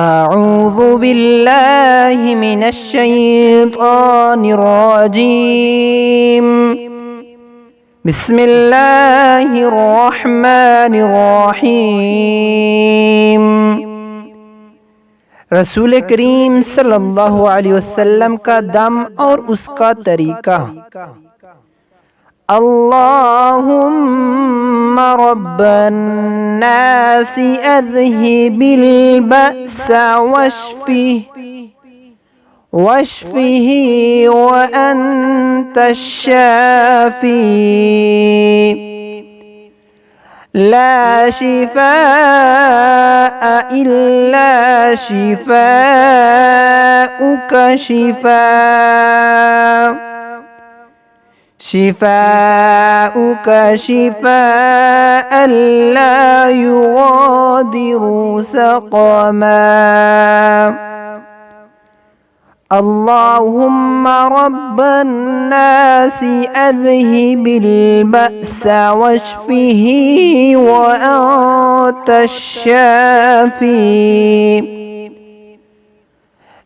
أعوذ بالله من الشيطان الرجيم. بسم الله الرحمن الرحيم। रसूल करीम सल्लल्लाहु अलैहि वसल्लम का दम और उसका तरीका। अल्लाहुम्मा रब्बन नासी अज़हिबिल बअस वश्फिही व अंतश शाफी ला शिफाअ इल्ला शिफाउका शिफाउका शिफाअन ला युगादिरु सक़मा। अल्लाहुम्मा रब्बन नासी अज़हिबिल बअस वश्फिही व अंतश शाफी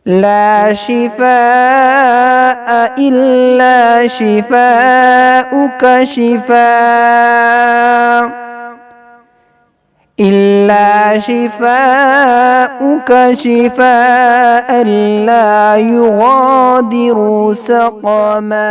ला शिफाअ इल्ला शिफाउका शिफाअन ला युगादिरु सक़मा।